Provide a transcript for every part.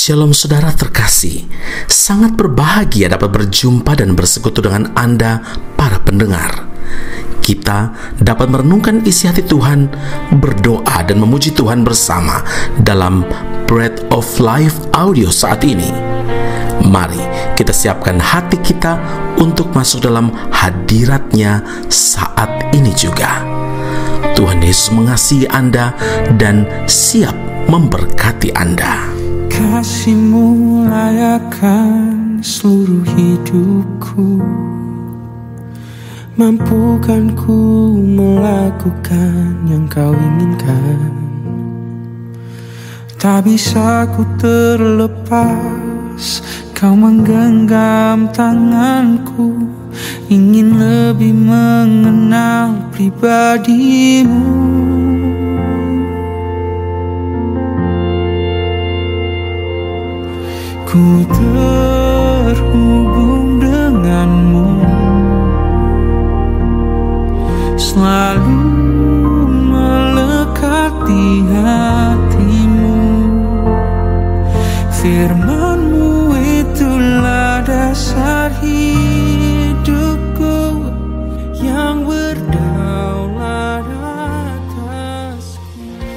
Shalom saudara terkasih, sangat berbahagia dapat berjumpa dan bersekutu dengan Anda para pendengar. Kita dapat merenungkan isi hati Tuhan, berdoa dan memuji Tuhan bersama dalam Bread of Life audio saat ini. Mari kita siapkan hati kita untuk masuk dalam hadirat-Nya saat ini juga. Tuhan Yesus mengasihi Anda dan siap memberkati Anda. Kasih-Mu layakkan seluruh hidupku, mampukan ku melakukan yang Kau inginkan. Tak bisa ku terlepas, Kau menggenggam tanganku, ingin lebih mengenal pribadi-Mu. Ku terhubung denganmu, selalu melekat di hatimu. Firman-Mu itulah dasar hidupku yang berdaulat atasku.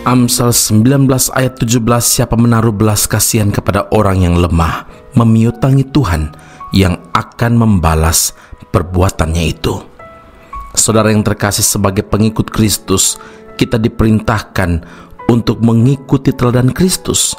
Amsal 19 ayat 17, siapa menaruh belas kasihan kepada orang yang lemah, memiutangi Tuhan yang akan membalas perbuatannya itu. Saudara yang terkasih, sebagai pengikut Kristus, kita diperintahkan untuk mengikuti teladan Kristus.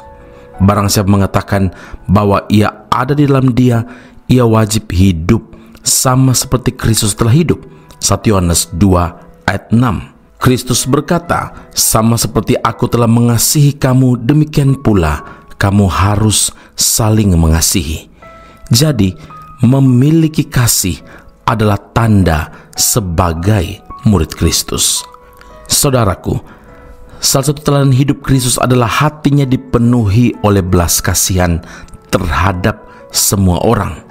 Barang siapa mengatakan bahwa ia ada di dalam Dia, ia wajib hidup sama seperti Kristus telah hidup. 1 Yohanes 2 ayat 6. Kristus berkata, sama seperti Aku telah mengasihi kamu, demikian pula kamu harus saling mengasihi. Jadi, memiliki kasih adalah tanda sebagai murid Kristus. Saudaraku, salah satu teladan hidup Kristus adalah hatinya dipenuhi oleh belas kasihan terhadap semua orang.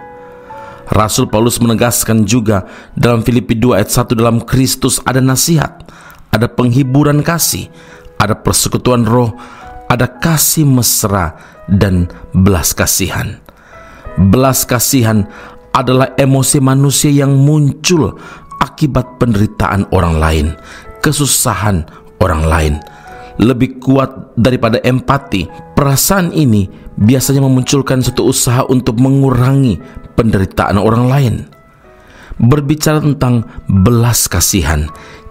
Rasul Paulus menegaskan juga dalam Filipi 2 ayat 1, dalam Kristus ada nasihat, ada penghiburan kasih, ada persekutuan roh, ada kasih mesra dan belas kasihan. Belas kasihan adalah emosi manusia yang muncul akibat penderitaan orang lain, kesusahan orang lain. Lebih kuat daripada empati, perasaan ini biasanya memunculkan suatu usaha untuk mengurangi penderitaan orang lain. Berbicara tentang belas kasihan,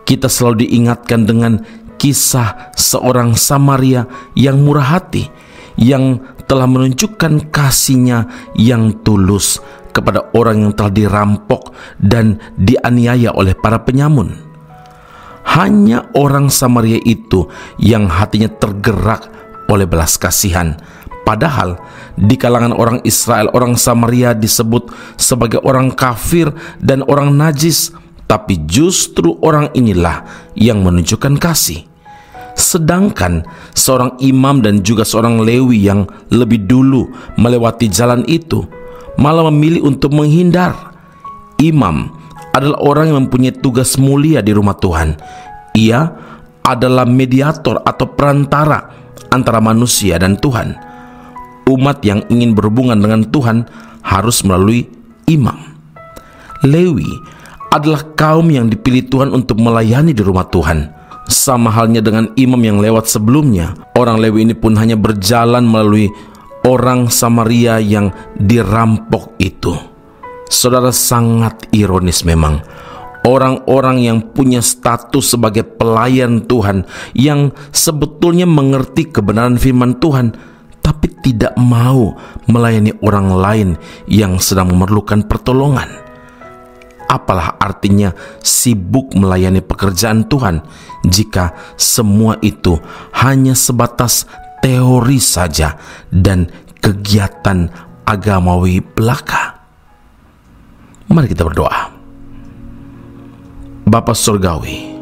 kita selalu diingatkan dengan kisah seorang Samaria yang murah hati, yang telah menunjukkan kasihnya yang tulus kepada orang yang telah dirampok dan dianiaya oleh para penyamun. Hanya orang Samaria itu yang hatinya tergerak oleh belas kasihan. Padahal di kalangan orang Israel, orang Samaria disebut sebagai orang kafir dan orang najis. Tapi justru orang inilah yang menunjukkan kasih. Sedangkan seorang imam dan juga seorang Lewi yang lebih dulu melewati jalan itu malah memilih untuk menghindar. Imam adalah orang yang mempunyai tugas mulia di rumah Tuhan. Ia adalah mediator atau perantara antara manusia dan Tuhan. Umat yang ingin berhubungan dengan Tuhan harus melalui imam. Lewi adalah kaum yang dipilih Tuhan untuk melayani di rumah Tuhan. Sama halnya dengan imam yang lewat sebelumnya, orang Lewi ini pun hanya berjalan melalui orang Samaria yang dirampok itu. Saudara, sangat ironis memang. Orang-orang yang punya status sebagai pelayan Tuhan, yang sebetulnya mengerti kebenaran firman Tuhan, tapi tidak mau melayani orang lain yang sedang memerlukan pertolongan. Apalah artinya sibuk melayani pekerjaan Tuhan jika semua itu hanya sebatas teori saja dan kegiatan agamawi belaka? Mari kita berdoa. Bapa Surgawi,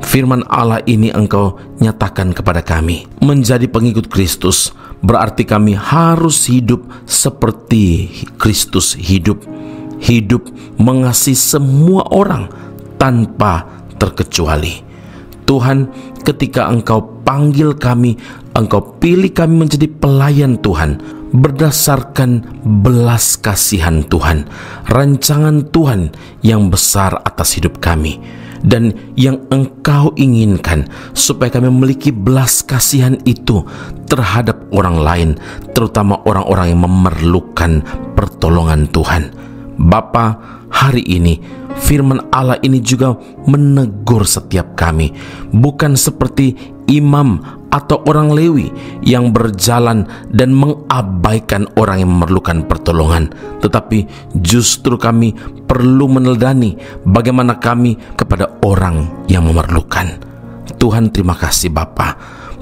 firman Allah ini Engkau nyatakan kepada kami. Menjadi pengikut Kristus berarti kami harus hidup seperti Kristus hidup. Hidup mengasihi semua orang tanpa terkecuali. Tuhan, ketika Engkau panggil kami, Engkau pilih kami menjadi pelayan Tuhan, berdasarkan belas kasihan Tuhan, rancangan Tuhan yang besar atas hidup kami, dan yang Engkau inginkan supaya kami memiliki belas kasihan itu terhadap orang lain, terutama orang-orang yang memerlukan pertolongan Tuhan. Bapa, hari ini firman Allah ini juga menegur setiap kami, bukan seperti imam atau orang Lewi yang berjalan dan mengabaikan orang yang memerlukan pertolongan, tetapi justru kami perlu meneladani bagaimana kami kepada orang yang memerlukan. Tuhan, terima kasih Bapa.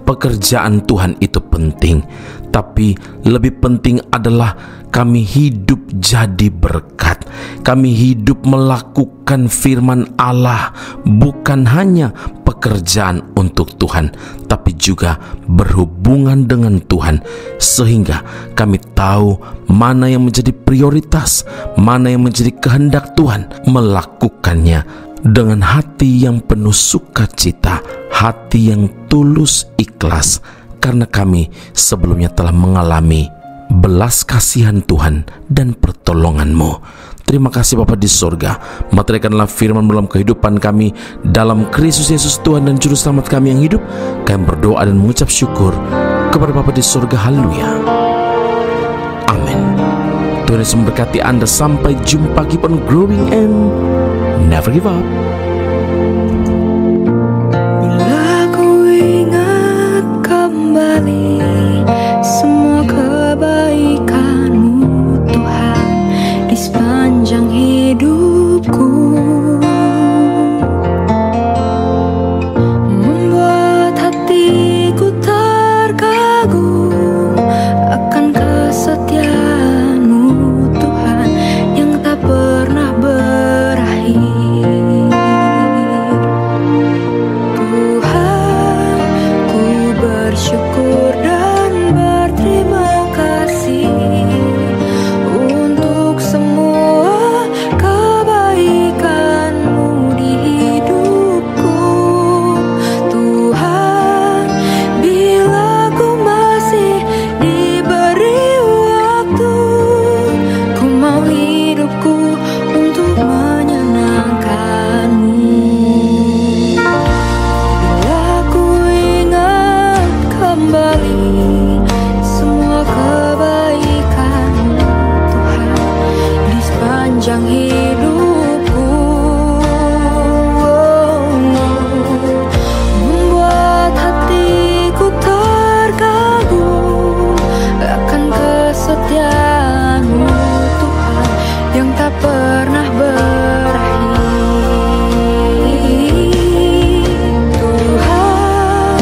Pekerjaan Tuhan itu penting, tapi lebih penting adalah kami hidup jadi berkat. Kami hidup melakukan firman Allah, bukan hanya pekerjaan untuk Tuhan, tapi juga berhubungan dengan Tuhan, sehingga kami tahu mana yang menjadi prioritas, mana yang menjadi kehendak Tuhan, melakukannya dengan hati yang penuh sukacita, hati yang tulus ikhlas, karena kami sebelumnya telah mengalami belas kasihan Tuhan dan pertolongan-Mu. Terima kasih Bapa di sorga, materikanlah firman dalam kehidupan kami, dalam Kristus Yesus Tuhan dan Juru Selamat kami yang hidup. Kami berdoa dan mengucap syukur kepada Bapa di sorga. Haleluya, amin. Tuhan Yesus memberkati Anda. Sampai jumpa. Keep on growing and never give up. Bila ku ingat kembali semua kebaikan-Mu Tuhan di sepanjang hidupku, membuat hatiku terkagum akan kesetiaan-Mu Tuhan yang tak pernah berakhir. Tuhan, ku bersyukur dan berterima kasih untuk semua kebaikan-Mu di hidupku. Tuhan, bila ku masih diberi waktu, ku mau hidupku untuk menyenangkan-Mu. Bila ku ingat kembali semua kebaikan-Mu Tuhan di sepanjang hidupku, membuat hatiku terkagum akan kesetiaan-Mu Tuhan yang tak pernah berakhir. Tuhan,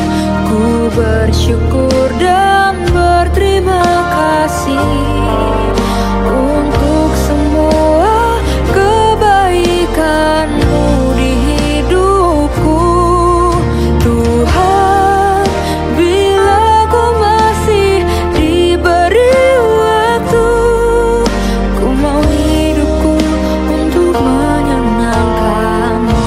ku bersyukur dan berterima kasih untuk semua kebaikan-Mu di hidupku. Tuhan, bila ku masih diberi waktu, ku mau hidupku untuk menyenangkan-Mu.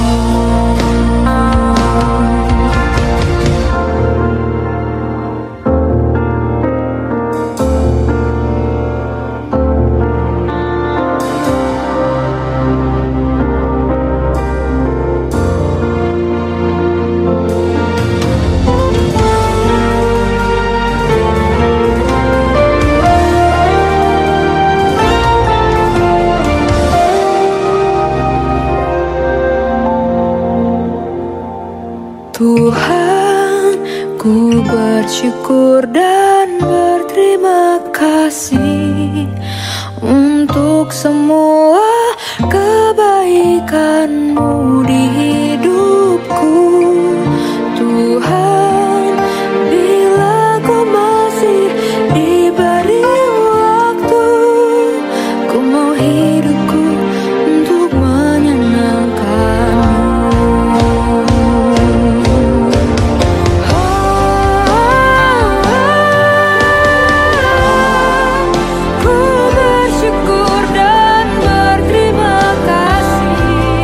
Tuhan, ku bersyukur dan berterima kasih untuk semua kebaikan-Mu di hidupku. Tuhan, bila ku masih diberi waktu, ku mau hidupku untuk menyenangkan-Mu. Ku bersyukur dan berterima kasih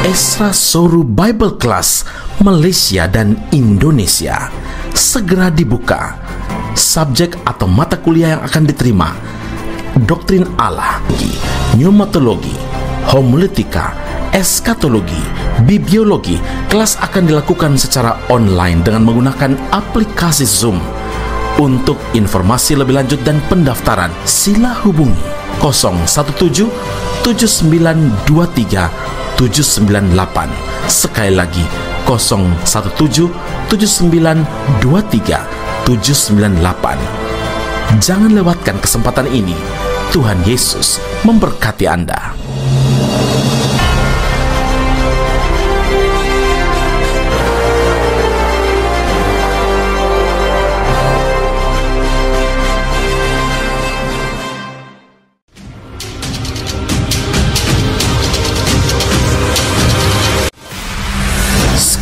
Esra Soru Bible Class Malaysia dan Indonesia segera dibuka. Subjek atau mata kuliah yang akan diterima: Doktrin Allah, Pneumatologi, Homiletika, Eskatologi, Bibliologi. Kelas akan dilakukan secara online dengan menggunakan aplikasi Zoom. Untuk informasi lebih lanjut dan pendaftaran, sila hubungi 017 7923 798. Sekali lagi 017 7923 798. Jangan lewatkan kesempatan ini. Tuhan Yesus memberkati Anda.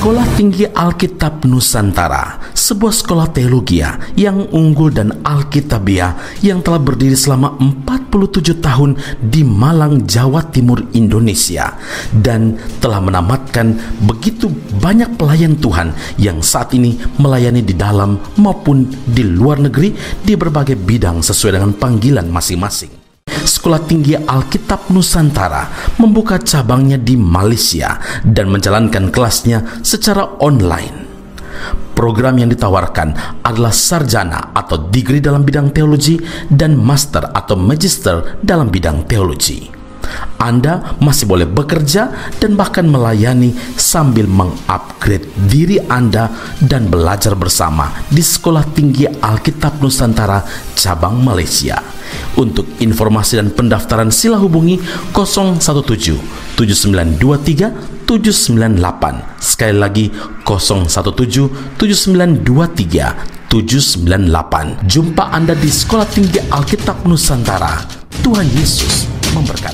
Sekolah Tinggi Alkitab Nusantara, sebuah sekolah teologi yang unggul dan alkitabiah yang telah berdiri selama 47 tahun di Malang, Jawa Timur, Indonesia, dan telah menamatkan begitu banyak pelayan Tuhan yang saat ini melayani di dalam maupun di luar negeri di berbagai bidang sesuai dengan panggilan masing-masing. Sekolah Tinggi Alkitab Nusantara membuka cabangnya di Malaysia dan menjalankan kelasnya secara online. Program yang ditawarkan adalah sarjana atau degree dalam bidang teologi dan master atau magister dalam bidang teologi. Anda masih boleh bekerja dan bahkan melayani sambil mengupgrade diri Anda dan belajar bersama di Sekolah Tinggi Alkitab Nusantara cabang Malaysia. Untuk informasi dan pendaftaran sila hubungi 017 7923 798. Sekali lagi 017 7923 798. Jumpa Anda di Sekolah Tinggi Alkitab Nusantara. Tuhan Yesus memberkati.